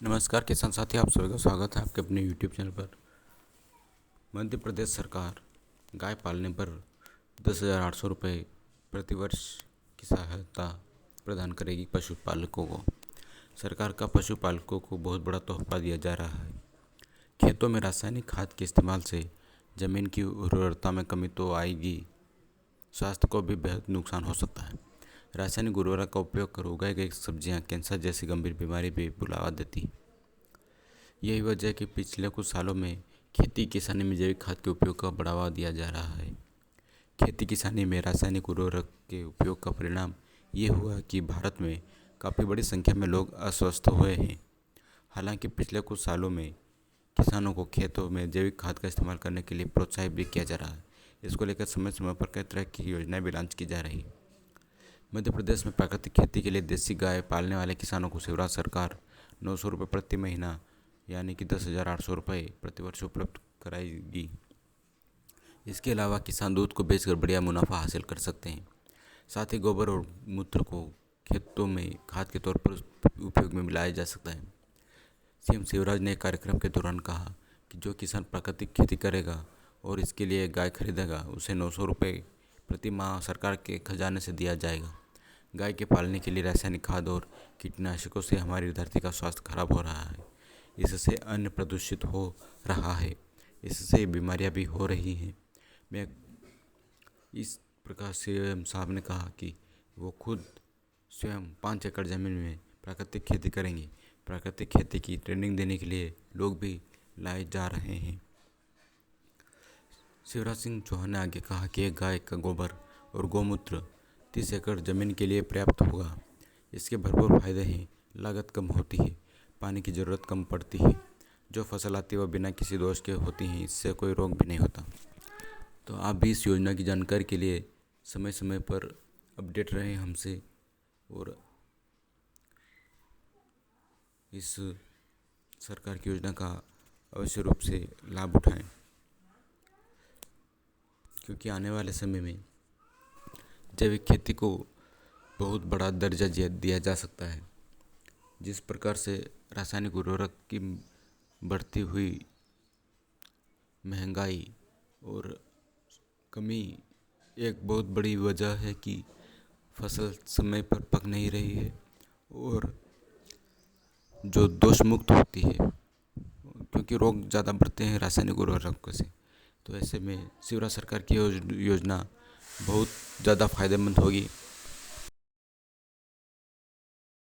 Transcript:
नमस्कार किसान साथी, आप सभी का स्वागत है आपके अपने यूट्यूब चैनल पर। मध्य प्रदेश सरकार गाय पालने पर 10,800 रुपये प्रतिवर्ष की सहायता प्रदान करेगी पशुपालकों को। सरकार का पशुपालकों को बहुत बड़ा तोहफा दिया जा रहा है। खेतों में रासायनिक खाद के इस्तेमाल से ज़मीन की उर्वरता में कमी तो आएगी, स्वास्थ्य को भी बेहद नुकसान हो सकता है। रासायनिक उर्वरक का उपयोग कर उगाई गई सब्जियां कैंसर जैसी गंभीर बीमारी भी बुलावा देती है। यही वजह है कि पिछले कुछ सालों में खेती किसानी में जैविक खाद के उपयोग का बढ़ावा दिया जा रहा है। खेती किसानी में रासायनिक उर्वरक के उपयोग का परिणाम ये हुआ कि भारत में काफ़ी बड़ी संख्या में लोग अस्वस्थ हुए हैं। हालांकि पिछले कुछ सालों में किसानों को खेतों में जैविक खाद का इस्तेमाल करने के लिए प्रोत्साहित भी किया जा रहा है। इसको लेकर समय समय पर कई तरह की योजनाएं भी लॉन्च की जा रही है। मध्य प्रदेश में प्राकृतिक खेती के लिए देसी गाय पालने वाले किसानों को शिवराज सरकार 900 रुपये प्रति महीना यानी कि 10,800 रुपये प्रतिवर्ष उपलब्ध कराएगी। इसके अलावा किसान दूध को बेचकर बढ़िया मुनाफा हासिल कर सकते हैं। साथ ही गोबर और मूत्र को खेतों में खाद के तौर पर उपयोग में लाया जा सकता है। सीएम शिवराज ने कार्यक्रम के दौरान कहा कि जो किसान प्राकृतिक खेती करेगा और इसके लिए गाय खरीदेगा उसे 900 रुपये प्रति माह सरकार के खजाने से दिया जाएगा। गाय के पालने के लिए रासायनिक खाद और कीटनाशकों से हमारी धरती का स्वास्थ्य खराब हो रहा है। इससे अन्न प्रदूषित हो रहा है, इससे बीमारियां भी हो रही हैं। मैं इस प्रकार सीएम साहब ने कहा कि वो खुद स्वयं 5 एकड़ ज़मीन में प्राकृतिक खेती करेंगे। प्राकृतिक खेती की ट्रेनिंग देने के लिए लोग भी लाए जा रहे हैं। शिवराज सिंह चौहान ने आगे कहा कि एक गाय का गोबर और गौमूत्र 30 एकड़ ज़मीन के लिए पर्याप्त होगा। इसके भरपूर फायदे हैं। लागत कम होती है, पानी की ज़रूरत कम पड़ती है, जो फसल आती है वह बिना किसी दोष के होती हैं, इससे कोई रोग भी नहीं होता। तो आप भी इस योजना की जानकारी के लिए समय समय पर अपडेट रहें हमसे और इस सरकार की योजना का अवश्य रूप से लाभ उठाएं, क्योंकि आने वाले समय में जैविक खेती को बहुत बड़ा दर्जा दिया जा सकता है। जिस प्रकार से रासायनिक उर्वरक की बढ़ती हुई महंगाई और कमी एक बहुत बड़ी वजह है कि फसल समय पर पक नहीं रही है और जो दोष मुक्त होती है, क्योंकि रोग ज़्यादा बढ़ते हैं रासायनिक उर्वरकों से। तो ऐसे में शिवराज सरकार की योजना बहुत ज़्यादा फायदेमंद होगी।